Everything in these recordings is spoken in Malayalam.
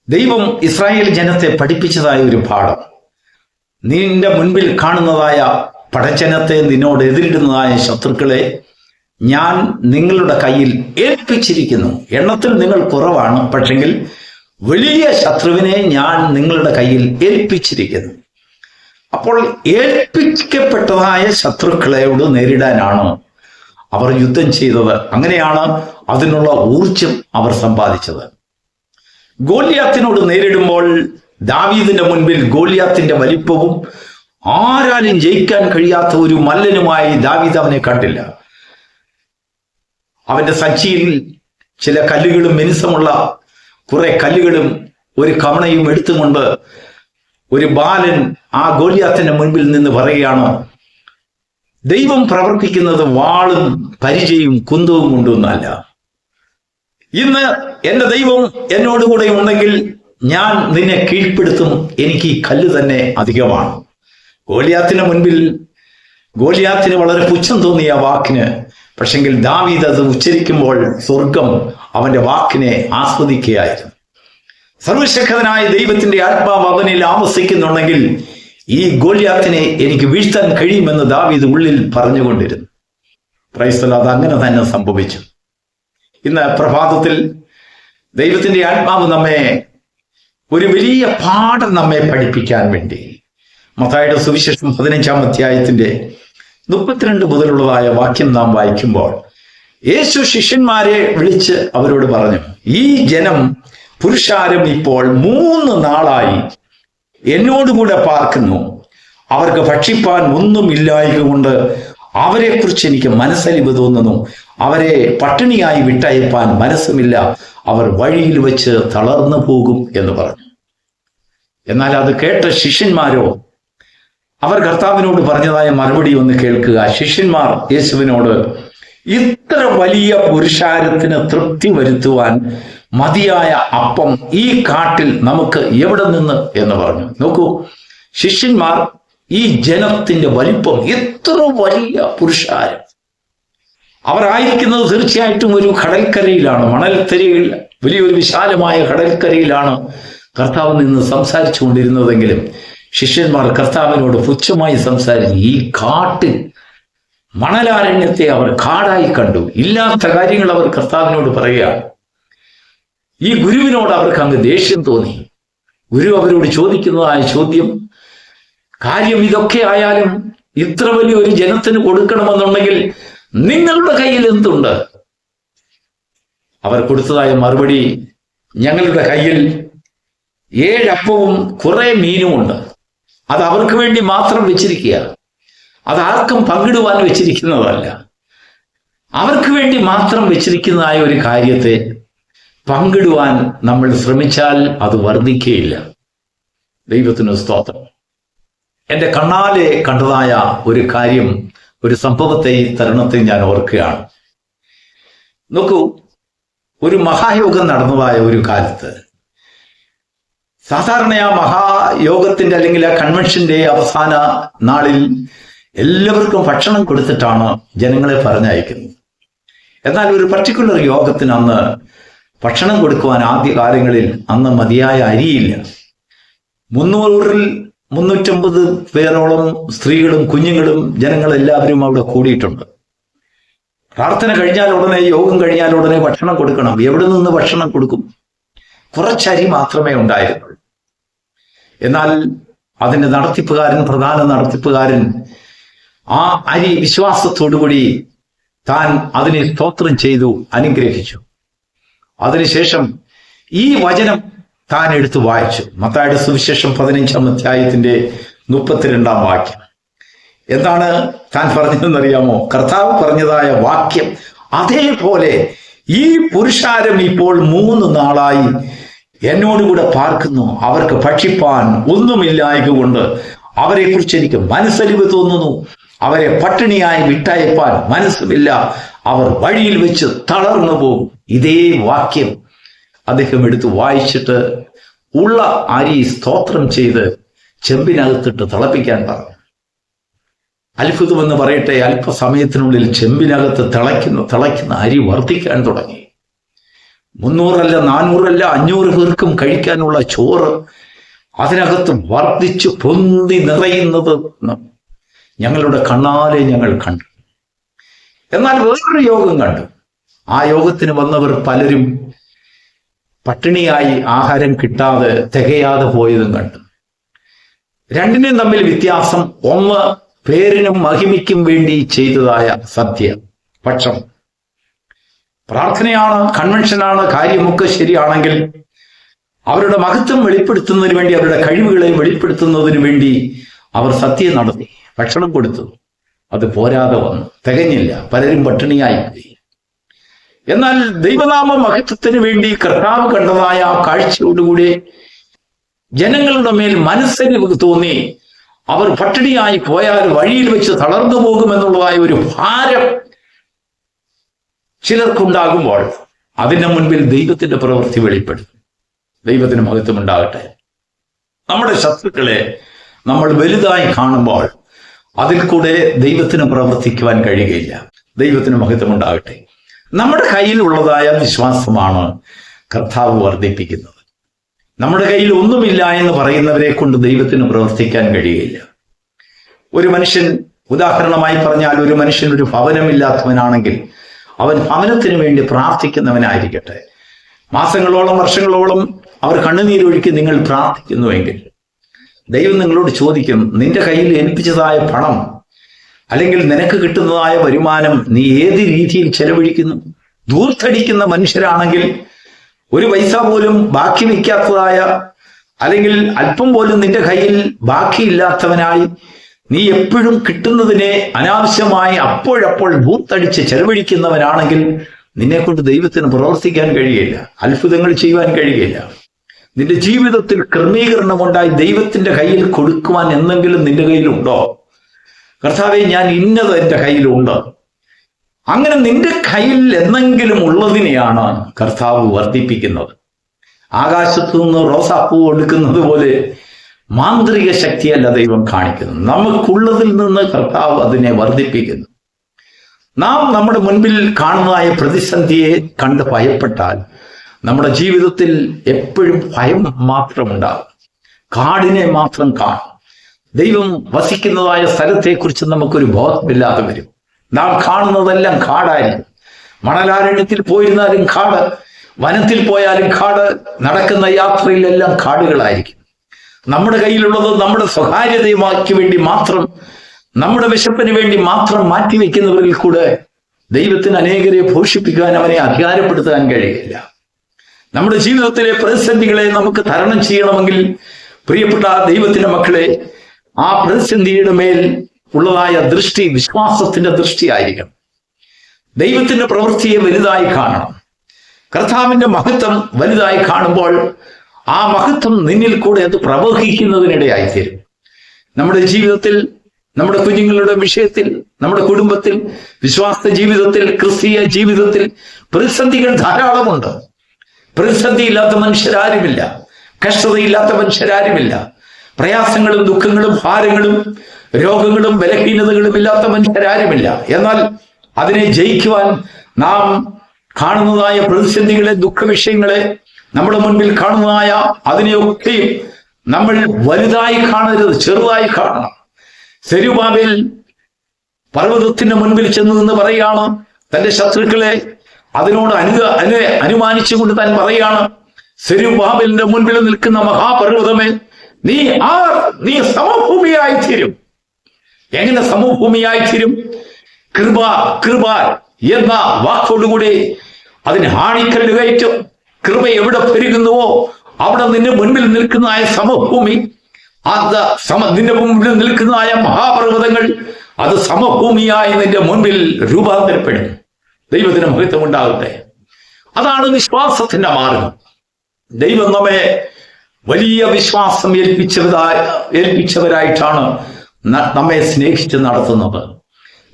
ദൈവം ഇസ്രായേൽ ജനത്തെ പഠിപ്പിച്ചതായ ഒരു പാഠം, നിന്റെ മുൻപിൽ കാണുന്നതായ പടജനത്തെ, നിന്നോട് എതിരിടുന്നതായ ശത്രുക്കളെ ഞാൻ നിങ്ങളുടെ കയ്യിൽ ഏൽപ്പിച്ചിരിക്കുന്നു. എണ്ണത്തിൽ നിങ്ങൾ കുറവാണ്, പക്ഷെങ്കിൽ വലിയ ശത്രുവിനെ ഞാൻ നിങ്ങളുടെ കയ്യിൽ ഏൽപ്പിച്ചിരിക്കുന്നു. അപ്പോൾ ഏൽപ്പിക്കപ്പെട്ടതായ ശത്രുക്കളെയോട് നേരിടാനാണ് അവർ യുദ്ധം ചെയ്തത്. അങ്ങനെയാണ് അതിനുള്ള ഊർജം അവർ സമ്പാദിച്ചത്. ഗോലിയാത്തിനോട് നേരിടുമ്പോൾ ദാവീദിന്റെ മുൻപിൽ ഗോലിയാത്തിന്റെ വലിപ്പവും ആരാലും ജയിക്കാൻ കഴിയാത്ത ഒരു മല്ലനുമായി ദാവീദ് അവനെ കണ്ടില്ല. അവന്റെ സഞ്ചിയിൽ ചില കല്ലുകളും മിനുസമുള്ള കുറെ കല്ലുകളും ഒരു കവണയും എടുത്തുകൊണ്ട് ഒരു ബാലൻ ആ ഗോലിയാത്തിന്റെ മുൻപിൽ നിന്ന് പറയുകയാണ്, ദൈവം പ്രവർത്തിക്കുന്നത് വാളും പരിചയും കുന്തവും കൊണ്ടൊന്നല്ല. ഇന്ന് എന്റെ ദൈവം എന്നോടുകൂടെ ഉണ്ടെങ്കിൽ ഞാൻ നിന്നെ കീഴ്പ്പെടുത്തും, എനിക്ക് ഈ കല്ല് തന്നെ അധികമാണ്. ഗോലിയാത്തിന് മുൻപിൽ ഗോലിയാത്തിന് വളരെ പുച്ഛം തോന്നിയ വാക്കിന്, പക്ഷെങ്കിൽ ദാവീദ് അത് ഉച്ചരിക്കുമ്പോൾ സ്വർഗം അവന്റെ വാക്കിനെ ആസ്വദിക്കുകയായിരുന്നു. സർവശക്തനായ ദൈവത്തിന്റെ ആത്മാവ് അവനിൽ ആവസിക്കുന്നുണ്ടെങ്കിൽ ഈ ഗോലിയാത്തിനെ എനിക്ക് വീഴ്ത്താൻ കഴിയുമെന്ന് ദാവീദ് ഉള്ളിൽ പറഞ്ഞുകൊണ്ടിരുന്നു. Praise the lord. അങ്ങനെ തന്നെ സംഭവിച്ചു. ഇന്ന് പ്രഭാതത്തിൽ ദൈവത്തിന്റെ ആത്മാവ് നമ്മെ ഒരു വലിയ പാഠം നമ്മെ പഠിപ്പിക്കാൻ വേണ്ടി മത്തായിയുടെ സുവിശേഷം 15-ാം അധ്യായത്തിന്റെ 32 മുതലുള്ളതായ വാക്യം നാം വായിക്കുമ്പോൾ, യേശു ശിഷ്യന്മാരെ വിളിച്ച് അവരോട് പറഞ്ഞു, ഈ ജനം പുരുഷാരം ഇപ്പോൾ 3 നാളായി എന്നോടുകൂടെ പാർക്കുന്നു. അവർക്ക് ഭക്ഷിപ്പാൻ ഒന്നുമില്ലായ്ക കൊണ്ട് അവരെക്കുറിച്ച് എനിക്ക് മനസ്സലിവ് തോന്നുന്നു. അവരെ പട്ടിണിയായി വിട്ടയപ്പാൻ മനസ്സുമില്ല. അവർ വഴിയിൽ വെച്ച് തളർന്നു പോകും എന്ന് പറഞ്ഞു. എന്നാൽ അത് കേട്ട ശിഷ്യന്മാരോ, അവർ കർത്താവിനോട് പറഞ്ഞതായ മറുപടി ഒന്ന് കേൾക്കുക. ശിഷ്യന്മാർ യേശുവിനോട്, ഇത്ര വലിയ പുരുഷാരത്തിന് തൃപ്തി വരുത്തുവാൻ മതിയായ അപ്പം ഈ കാട്ടിൽ നമുക്ക് എവിടെ നിന്ന് എന്ന് പറഞ്ഞു. നോക്കൂ, ശിഷ്യന്മാർ ഈ ജനത്തിന്റെ വലിപ്പം, എത്ര വലിയ പുരുഷാരം. അവർ ആയിരിക്കുന്നത് തീർച്ചയായിട്ടും ഒരു കടൽക്കരയിലാണ്, മണൽത്തരിയിൽ വലിയൊരു വിശാലമായ കടൽക്കരയിലാണ് കർത്താവ് നിന്ന് സംസാരിച്ചു കൊണ്ടിരുന്നതെങ്കിലും ശിഷ്യന്മാർ കർത്താവിനോട് പുച്ഛമായി സംസാരിച്ചു. ഈ കാട്ടിൽ മണലാരണ്യത്തെ അവർ കാടായി കണ്ടു. ഇല്ലാത്ത കാര്യങ്ങൾ അവർ കർത്താവിനോട് പറയുകയാണ്. ഈ ഗുരുവിനോട് അവർക്ക് അങ്ങ് ദേഷ്യം തോന്നി. ഗുരു അവരോട് ചോദിക്കുന്നതായ ചോദ്യം, കാര്യം ഇതൊക്കെ ആയാലും ഇത്ര വലിയൊരു ജനത്തിന് കൊടുക്കണമെന്നുണ്ടെങ്കിൽ നിങ്ങളുടെ കയ്യിൽ എന്തുണ്ട്? അവർ കൊടുത്തതായ മറുപടി, ഞങ്ങളുടെ കയ്യിൽ 7 അപ്പവും കുറെ മീനുമുണ്ട്. അത് അവർക്ക് വേണ്ടി മാത്രം വെച്ചിരിക്കുക, അത് ആർക്കും പങ്കിടുവാൻ വെച്ചിരിക്കുന്നതല്ല. അവർക്ക് വേണ്ടി മാത്രം വെച്ചിരിക്കുന്നതായ ഒരു കാര്യത്തെ പങ്കിടുവാൻ നമ്മൾ ശ്രമിച്ചാൽ അത് വർദ്ധിക്കുകയില്ല. ദൈവത്തിന് സ്തോത്രം. എൻ്റെ കണ്ണാലെ കണ്ടതായ ഒരു കാര്യം, ഒരു സംഭവത്തെ ഈ തരുണത്തിൽ ഞാൻ ഓർക്കുകയാണ്. നോക്കൂ, ഒരു മഹായോഗം നടന്നതായ ഒരു കാലത്ത് സാധാരണ ആ മഹായോഗത്തിന്റെ അല്ലെങ്കിൽ ആ കൺവെൻഷന്റെ അവസാന നാളിൽ എല്ലാവർക്കും ഭക്ഷണം കൊടുത്തിട്ടാണ് ജനങ്ങളെ പറഞ്ഞയക്കുന്നത്. എന്നാൽ ഒരു പർട്ടിക്കുലർ യോഗത്തിന് അന്ന് ഭക്ഷണം കൊടുക്കുവാൻ ആദ്യ കാലങ്ങളിൽ അന്ന് മതിയായ അരിയില്ല. 350 പേരോളം സ്ത്രീകളും കുഞ്ഞുങ്ങളും ജനങ്ങളെല്ലാവരും അവിടെ കൂടിയിട്ടുണ്ട്. പ്രാർത്ഥന കഴിഞ്ഞാൽ ഉടനെ, യോഗം കഴിഞ്ഞാൽ ഉടനെ ഭക്ഷണം കൊടുക്കണം. എവിടെ നിന്ന് ഭക്ഷണം കൊടുക്കും? കുറച്ചരി മാത്രമേ ഉണ്ടായിരുന്നുള്ളൂ. എന്നാൽ അതിന്റെ നടത്തിപ്പുകാരൻ, പ്രധാന നടത്തിപ്പുകാരൻ ആ അരി വിശ്വാസത്തോടുകൂടി താൻ അതിനെ സ്തോത്രം ചെയ്തു, അനുഗ്രഹിച്ചു. അതിനുശേഷം ഈ വചനം താൻ എടുത്തു വായിച്ചു. മത്തായിയുടെ സുവിശേഷം 15-ാം അധ്യായത്തിന്റെ 32-ാം വാക്യം. എന്താണ് താൻ പറഞ്ഞതെന്നറിയാമോ? കർത്താവ് പറഞ്ഞതായ വാക്യം അതേപോലെ ഈ പുരുഷാരം ഇപ്പോൾ 3 നാളായി എന്നോടുകൂടെ പാർക്കുന്നു. അവർക്ക് ഭക്ഷിപ്പാൻ ഒന്നുമില്ലായ്ക കൊണ്ട് അവരെക്കുറിച്ച് എനിക്ക് മനസ്സലിവ് തോന്നുന്നു. അവരെ പട്ടിണിയായി വിട്ടയപ്പാൻ മനസ്സുമില്ല. അവർ വഴിയിൽ വെച്ച് തളർന്നു പോകും. ഇതേ വാക്യം അദ്ദേഹം എടുത്ത് വായിച്ചിട്ട് ഉള്ള അരി സ്തോത്രം ചെയ്ത് ചെമ്പിനകത്തിട്ട് തിളപ്പിക്കാൻ പറഞ്ഞു. അത്ഭുതമെന്ന് പറയട്ടെ, അല്പസമയത്തിനുള്ളിൽ ചെമ്പിനകത്ത് തിളയ്ക്കുന്ന അരി വർദ്ധിക്കാൻ തുടങ്ങി. 300 400 500 പേർക്കും കഴിക്കാനുള്ള ചോറ് അതിനകത്ത് വർദ്ധിച്ചു പൊന്തി നിറയുന്നത് ഞങ്ങളുടെ കണ്ണാലെ ഞങ്ങൾ കണ്ടു. എന്നാൽ വേറൊരു യോഗം കണ്ടു. ആ യോഗത്തിന് വന്നവർ പലരും പട്ടിണിയായി ആഹാരം കിട്ടാതെ തികയാതെ പോയതും കണ്ടു. രണ്ടിനും തമ്മിൽ വ്യത്യാസം, ഒന്ന് പേരിനും മഹിമയ്ക്കും വേണ്ടി ചെയ്തതായ സദ്യ പക്ഷം, പ്രാർത്ഥനയാണ്, കൺവെൻഷനാണ്, കാര്യമൊക്കെ ശരിയാണെങ്കിൽ അവരുടെ മഹത്വം വെളിപ്പെടുത്തുന്നതിന് വേണ്ടി, അവരുടെ കഴിവുകളെ വെളിപ്പെടുത്തുന്നതിന് വേണ്ടി അവർ സദ്യ നടത്തി, ഭക്ഷണം കൊടുത്തു. അത് പോരാതെ വന്നു, തികഞ്ഞില്ല, പലരും പട്ടിണിയായി പോയി. എന്നാൽ ദൈവനാമ മഹത്വത്തിന് വേണ്ടി കർത്താവ് കണ്ടതായ ആ കാഴ്ചയോടുകൂടി ജനങ്ങളുടെ മേൽ മനസ്സരിവ് തോന്നി. അവർ പട്ടിണിയായി പോയാൽ വഴിയിൽ വെച്ച് തളർന്നു പോകുമെന്നുള്ളതായ ഒരു ഭാരം ചിലർക്കുണ്ടാകുമ്പോൾ അതിന്റെ മുൻപിൽ ദൈവത്തിന്റെ പ്രവൃത്തി വെളിപ്പെടും. ദൈവത്തിന് മഹത്വം ഉണ്ടാകട്ടെ. നമ്മുടെ ശത്രുക്കളെ നമ്മൾ വലുതായി കാണുമ്പോൾ അതിൽ കൂടെ ദൈവത്തിന് പ്രവർത്തിക്കുവാൻ കഴിയുകയില്ല. ദൈവത്തിന് മഹത്വം ഉണ്ടാകട്ടെ. നമ്മുടെ കയ്യിൽ ഉള്ളതായ വിശ്വാസമാണ് കർത്താവ് വർദ്ധിപ്പിക്കുന്നത്. നമ്മുടെ കയ്യിൽ ഒന്നുമില്ല എന്ന് പറയുന്നവരെ കൊണ്ട് ദൈവത്തിന് പ്രവർത്തിക്കാൻ കഴിയുകയില്ല. ഒരു മനുഷ്യൻ, ഉദാഹരണമായി പറഞ്ഞാൽ, ഒരു മനുഷ്യൻ ഒരു ഭവനമില്ലാത്തവനാണെങ്കിൽ അവൻ ഭവനത്തിന് വേണ്ടി പ്രാർത്ഥിക്കുന്നവനായിരിക്കട്ടെ. മാസങ്ങളോളം വർഷങ്ങളോളം അവർ കണ്ണുനീരൊഴുക്കി നിങ്ങൾ പ്രാർത്ഥിക്കുന്നുവെങ്കിൽ ദൈവം നിങ്ങളോട് ചോദിക്കും, നിന്റെ കയ്യിൽ ഏൽപ്പിച്ചതായ പണം അല്ലെങ്കിൽ നിനക്ക് കിട്ടുന്നതായ വരുമാനം നീ ഏത് രീതിയിൽ ചെലവഴിക്കുന്നു? ധൂർത്തടിക്കുന്ന മനുഷ്യരാണെങ്കിൽ ഒരു പൈസ പോലും ബാക്കി വയ്ക്കാത്തതായ, അല്ലെങ്കിൽ അല്പം പോലും നിന്റെ കയ്യിൽ ബാക്കിയില്ലാത്തവനായി നീ എപ്പോഴും കിട്ടുന്നതിനെ അനാവശ്യമായി അപ്പോഴപ്പോൾ ധൂർത്തടിച്ച് ചെലവഴിക്കുന്നവനാണെങ്കിൽ നിന്നെ കൊണ്ട് ദൈവത്തിന് പ്രവർത്തിക്കാൻ കഴിയില്ല, അത്ഭുതങ്ങൾ ചെയ്യുവാൻ കഴിയില്ല. നിന്റെ ജീവിതത്തിൽ ക്രമീകരണമുണ്ടായി ദൈവത്തിന്റെ കയ്യിൽ കൊടുക്കുവാൻ എന്തെങ്കിലും നിന്റെ കയ്യിലുണ്ടോ? കർത്താവെ, ഞാൻ ഇന്നത് എൻ്റെ കയ്യിലുണ്ട്. അങ്ങനെ നിന്റെ കയ്യിൽ എന്തെങ്കിലും ഉള്ളതിനെയാണ് കർത്താവ് വർദ്ധിപ്പിക്കുന്നത്. ആകാശത്തു നിന്ന് റോസാപ്പൂ എടുക്കുന്നത് പോലെ മാന്ത്രിക ശക്തിയല്ല ദൈവം കാണിക്കുന്നത്. നമുക്കുള്ളതിൽ നിന്ന് കർത്താവ് അതിനെ വർദ്ധിപ്പിക്കുന്നു. നാം നമ്മുടെ മുൻപിൽ കാണുന്നതായ പ്രതിസന്ധിയെ കണ്ട് ഭയപ്പെട്ടാൽ നമ്മുടെ ജീവിതത്തിൽ എപ്പോഴും ഭയം മാത്രമുണ്ടാകും. കാടിനെ മാത്രം കാണും. ദൈവം വസിക്കുന്നതായ സ്ഥലത്തെക്കുറിച്ച് നമുക്കൊരു ബോധമില്ലാതെ വരും. നാം കാണുന്നതെല്ലാം കാടായിരിക്കും. മണലാരണ്യത്തിൽ പോയിരുന്നാലും കാട്, വനത്തിൽ പോയാലും കാട്, നടക്കുന്ന യാത്രയിലെല്ലാം കാടുകളായിരിക്കും. നമ്മുടെ കയ്യിലുള്ളത് നമ്മുടെ സ്വകാര്യതയ്ക്ക് വേണ്ടി മാത്രം, നമ്മുടെ വിശപ്പിന് വേണ്ടി മാത്രം മാറ്റിവെക്കുന്നവരിൽ കൂടെ ദൈവത്തിന് അനേകരെ പോഷിപ്പിക്കാൻ, അവനെ അധികാരപ്പെടുത്താൻ കഴിയില്ല. നമ്മുടെ ജീവിതത്തിലെ പ്രതിസന്ധികളെ നമുക്ക് തരണം ചെയ്യണമെങ്കിൽ പ്രിയപ്പെട്ട ദൈവത്തിന്റെ മക്കളെ, ആ പ്രതിസന്ധിയുടെ മേൽ ഉള്ളതായ ദൃഷ്ടി വിശ്വാസത്തിന്റെ ദൃഷ്ടിയായിരിക്കണം. ദൈവത്തിന്റെ പ്രവൃത്തിയെ വലുതായി കാണണം. കർത്താവിന്റെ മഹത്വം വലുതായി കാണുമ്പോൾ ആ മഹത്വം നിന്നിൽ കൂടെ അത് പ്രവഹിക്കുന്നതിനിടയായിത്തീരും. നമ്മുടെ ജീവിതത്തിൽ, നമ്മുടെ കുഞ്ഞുങ്ങളുടെ വിഷയത്തിൽ, നമ്മുടെ കുടുംബത്തിൽ, വിശ്വാസ ജീവിതത്തിൽ, ക്രിസ്തീയ ജീവിതത്തിൽ പ്രതിസന്ധികൾ ധാരാളമുണ്ട്. പ്രതിസന്ധിയില്ലാത്ത മനുഷ്യരാരുമില്ല, കഷ്ടതയില്ലാത്ത മനുഷ്യരാരുമില്ല. പ്രയാസങ്ങളും ദുഃഖങ്ങളും ഭാരങ്ങളും രോഗങ്ങളും ബലഹീനതകളും ഇല്ലാത്ത മനുഷ്യരാരുമില്ല. എന്നാൽ അതിനെ ജയിക്കുവാൻ നാം കാണുന്നതായ പ്രതിസന്ധികളെ, ദുഃഖവിഷയങ്ങളെ, നമ്മുടെ മുൻപിൽ കാണുന്നതായ അതിനെയൊക്കെയും നമ്മൾ വലുതായി കാണരുത്, ചെറുതായി കാണണം. സെരുബാബേൽ പർവ്വതത്തിന്റെ മുൻപിൽ ചെന്ന് നിന്ന് പറയുകയാണ്, തന്റെ ശത്രുക്കളെ അതിനോട് അനുമാനിച്ചുകൊണ്ട് താൻ പറയുകയാണ്, സെരുബാബേലിന്റെ മുൻപിൽ നിൽക്കുന്ന മഹാപർവ്വതമേ, നീ സമഭൂമിയായി തീരും. എങ്ങനെ സമഭൂമിയായി തീരും? കൃപ എന്ന വാക്കോടുകൂടി അതിന് ഹാണിക്കല്ല് കയറ്റും. കൃപ എവിടെ പെരുകുന്നുവോ അവിടെ നിന്റെ മുൻപിൽ നിൽക്കുന്നതായ സമഭൂമി, നിന്റെ മുൻപിൽ നിൽക്കുന്നതായ മഹാപർവ്വതങ്ങൾ, അത് സമഭൂമിയായി നിന്റെ മുൻപിൽ രൂപാന്തരപ്പെടും. ദൈവത്തിന് മഹത്വം ഉണ്ടാകട്ടെ. അതാണ് വിശ്വാസത്തിന്റെ മാർഗം. ദൈവം നമ്മെ വലിയ വിശ്വാസം ഏൽപ്പിച്ചവരായിട്ടാണ് നമ്മെ സ്നേഹിച്ച് നടത്തുന്നത്.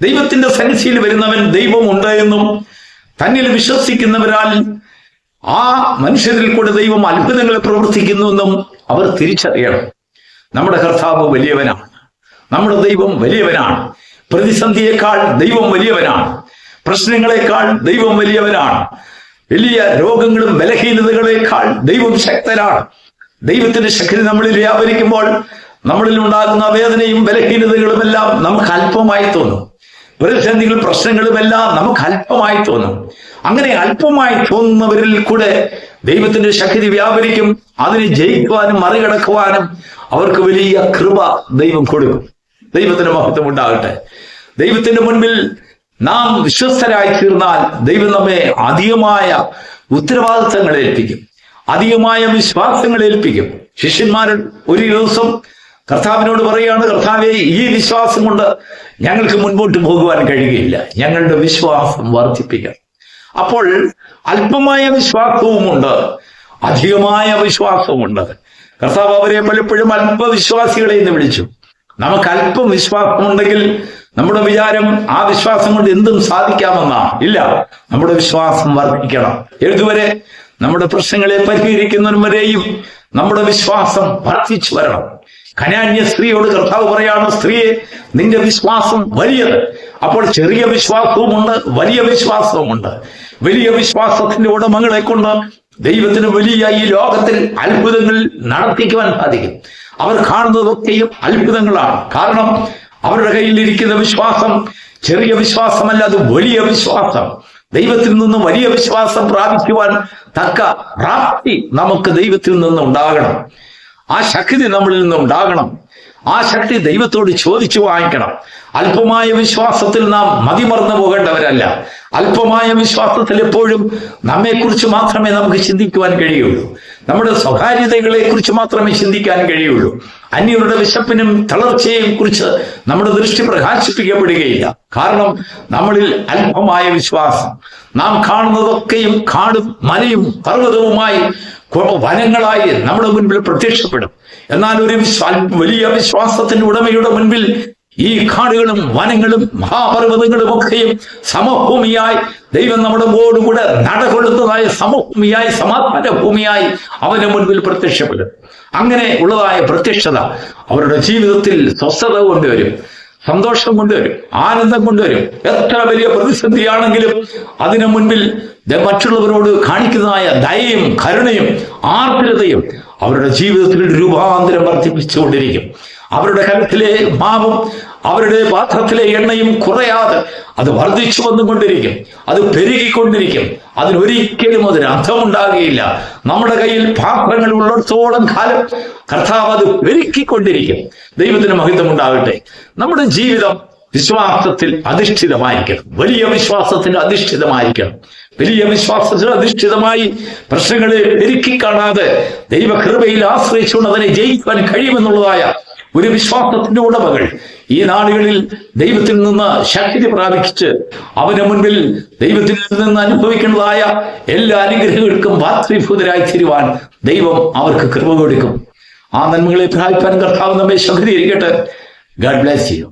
ദൈവത്തിന്റെ സന്നിധിയിൽ വരുന്നവൻ ദൈവമുണ്ട് എന്നും തന്നിൽ വിശ്വസിക്കുന്നവരാൽ ആ മനുഷ്യരിൽ കൂടെ ദൈവം അത്ഭുതങ്ങൾ പ്രവർത്തിക്കുന്നുവെന്നും അവർ തിരിച്ചറിയണം. നമ്മുടെ കർത്താവ് വലിയവനാണ്, നമ്മുടെ ദൈവം വലിയവനാണ്. പ്രതിസന്ധിയേക്കാൾ ദൈവം വലിയവനാണ്, പ്രശ്നങ്ങളെക്കാൾ ദൈവം വലിയവനാണ്. വലിയ രോഗങ്ങളും ബലഹീനതകളെക്കാൾ ദൈവം ശക്തനാണ്. ദൈവത്തിന്റെ ശക്തി നമ്മളിൽ വ്യാപരിക്കുമ്പോൾ നമ്മളിൽ ഉണ്ടാകുന്ന വേദനയും ബലഹീനതകളും എല്ലാം നമുക്ക് അല്പമായി തോന്നും. പ്രതിസന്ധികൾ പ്രശ്നങ്ങളുമെല്ലാം നമുക്ക് അല്പമായി തോന്നും. അങ്ങനെ അല്പമായി തോന്നുന്നവരിൽ കൂടെ ദൈവത്തിന്റെ ശക്തി വ്യാപരിക്കും. അതിനെ ജയിക്കുവാനും മറികടക്കുവാനും അവർക്ക് വലിയ കൃപ ദൈവം കൊടുക്കും. ദൈവത്തിന്റെ മഹത്വം ഉണ്ടാകട്ടെ. ദൈവത്തിന്റെ മുൻപിൽ നാം വിശ്വസ്തരായി തീർന്നാൽ ദൈവം നമ്മെ അധികമായ ഉത്തരവാദിത്തങ്ങൾ ഏൽപ്പിക്കും, അധികമായ വിശ്വാസങ്ങൾ ഏൽപ്പിക്കും. ശിഷ്യന്മാർ ഒരു ദിവസം കർത്താവിനോട് പറയുകയാണ്, കർത്താവേ, ഈ വിശ്വാസം കൊണ്ട് ഞങ്ങൾക്ക് മുൻപോട്ട് പോകുവാൻ കഴിയുകയില്ല, ഞങ്ങളുടെ വിശ്വാസം വർദ്ധിപ്പിക്കണം. അപ്പോൾ അല്പമായ വിശ്വാസവുമുണ്ട്, അധികമായ വിശ്വാസവുമുണ്ട്. കർത്താവ് അവരെ പലപ്പോഴും അല്പവിശ്വാസികളെ എന്ന് വിളിച്ചു. നമുക്ക് അല്പം വിശ്വാസമുണ്ടെങ്കിൽ നമ്മുടെ വിചാരം ആ വിശ്വാസം കൊണ്ട് എന്തും സാധിക്കാമെന്നാണ്. ഇല്ല, നമ്മുടെ വിശ്വാസം വർദ്ധിക്കണം. ഏതുവരെ? നമ്മുടെ പ്രശ്നങ്ങളെ പരിഹരിക്കുന്നവരെയും നമ്മുടെ വിശ്വാസം വർദ്ധിച്ചു വരണം. കനാന്യ സ്ത്രീയോട് കർത്താവ് പറയാണ്, സ്ത്രീയെ, നിന്റെ വിശ്വാസം വലിയത്. അപ്പോൾ ചെറിയ വിശ്വാസവുമുണ്ട്, വലിയ വിശ്വാസവുമുണ്ട്. വലിയ വിശ്വാസത്തിന്റെ ഉടമകളെ കൊണ്ട് ദൈവത്തിന് വലിയ ഈ ലോകത്തിൽ അത്ഭുതങ്ങൾ നടത്തിക്കുവാൻ സാധിക്കും. അവർ കാണുന്നതൊക്കെയും അത്ഭുതങ്ങളാണ്. കാരണം അവരുടെ കയ്യിലിരിക്കുന്ന വിശ്വാസം ചെറിയ വിശ്വാസമല്ല, അത് വലിയ വിശ്വാസം. ദൈവത്തിൽ നിന്ന് വലിയ വിശ്വാസം പ്രാപിക്കുവാൻ തക്ക പ്രാപ്തി നമുക്ക് ദൈവത്തിൽ നിന്ന് ഉണ്ടാകണം. ആ ശക്തി നമ്മളിൽ നിന്ന് ഉണ്ടാകണം. ആ ശക്തി ദൈവത്തോട് ചോദിച്ചു വാങ്ങിക്കണം. അല്പമായ വിശ്വാസത്തിൽ നാം മതിമറന്നു പോകേണ്ടവരല്ല. അല്പമായ വിശ്വാസത്തിൽ എപ്പോഴും നമ്മെക്കുറിച്ച് മാത്രമേ നമുക്ക് ചിന്തിക്കുവാൻ കഴിയുള്ളൂ. നമ്മുടെ സ്വകാര്യതകളെ കുറിച്ച് മാത്രമേ ചിന്തിക്കാൻ കഴിയുള്ളൂ. അന്യരുടെ വിശപ്പിനും തളർച്ചയെയും കുറിച്ച് നമ്മുടെ ദൃഷ്ടി പ്രകാശിപ്പിക്കപ്പെടുകയില്ല. കാരണം നമ്മളിൽ അല്പമായ വിശ്വാസം. നാം കാണുന്നതൊക്കെയും കാടും മലയും പർവ്വതവുമായി വനങ്ങളായി നമ്മുടെ മുൻപിൽ പ്രത്യക്ഷപ്പെടും. എന്നാൽ ഒരു വലിയ വിശ്വാസത്തിന്റെ ഉടമയുടെ മുൻപിൽ ഈ കാടുകളും വനങ്ങളും മഹാപർവ്വതങ്ങളും ഒക്കെയും സമഭൂമിയായി ദൈവം നമ്മുടെ കൂടെ നടകൊള്ളുന്നതായ സമഭൂമിയായി, സമാധാന ഭൂമിയായി അവന്റെ മുൻപിൽ പ്രത്യക്ഷപ്പെടും. അങ്ങനെ ഉള്ളതായ പ്രത്യക്ഷത അവരുടെ ജീവിതത്തിൽ സ്വസ്ഥത കൊണ്ടുവരും, സന്തോഷം കൊണ്ടുവരും, ആനന്ദം കൊണ്ടുവരും. എത്ര വലിയ പ്രതിസന്ധിയാണെങ്കിലും അതിനു മുൻപിൽ മറ്റുള്ളവരോട് കാണിക്കുന്നതായ ദയയും കരുണയും ആർദ്രതയും അവരുടെ ജീവിതത്തിൽ രൂപാന്തരം വർദ്ധിപ്പിച്ചുകൊണ്ടിരിക്കും. അവരുടെ കലത്തിലെ മാവും അവരുടെ പാത്രത്തിലെ എണ്ണയും കുറയാതെ അത് വർദ്ധിച്ചു വന്നുകൊണ്ടിരിക്കും, അത് പെരുകിക്കൊണ്ടിരിക്കും. അതിനൊരിക്കലും അതിന് അർത്ഥമുണ്ടാകുകയില്ല. നമ്മുടെ കയ്യിൽ പാത്രങ്ങൾ ഉള്ളിടത്തോളം കാലം കർത്താവ് അത് പെരുക്കിക്കൊണ്ടിരിക്കും. ദൈവത്തിന് മഹത്വം ഉണ്ടാകട്ടെ. നമ്മുടെ ജീവിതം വിശ്വാസത്തിൽ അധിഷ്ഠിതമായിരിക്കണം. വലിയ വിശ്വാസത്തിൽ അധിഷ്ഠിതമായിരിക്കണം. വലിയ വിശ്വാസത്തിൽ അധിഷ്ഠിതമായി പ്രശ്നങ്ങളെ പെരുക്കി കാണാതെ ദൈവകൃപയിൽ ആശ്രയിച്ചുകൊണ്ട് അതിനെ ജയിക്കാൻ കഴിയുമെന്നുള്ളതായ ഒരു വിശ്വാസത്തിന്റെ ഉടമകൾ ഈ നാളുകളിൽ ദൈവത്തിൽ നിന്ന് ശക്തി പ്രാപിച്ച് അവന് മുൻപിൽ ദൈവത്തിൽ നിന്ന് അനുഭവിക്കുന്നതായ എല്ലാ അനുഗ്രഹങ്ങൾക്കും പാത്രീഭൂതരായി തീരുവാൻ ദൈവം അവർക്ക് കൃപ കൊടുക്കും. ആ നന്മകളെ പ്രാപിപ്പാൻ കർത്താവ് നമ്മെ ശക്തീകരിക്കട്ടെ. God bless you.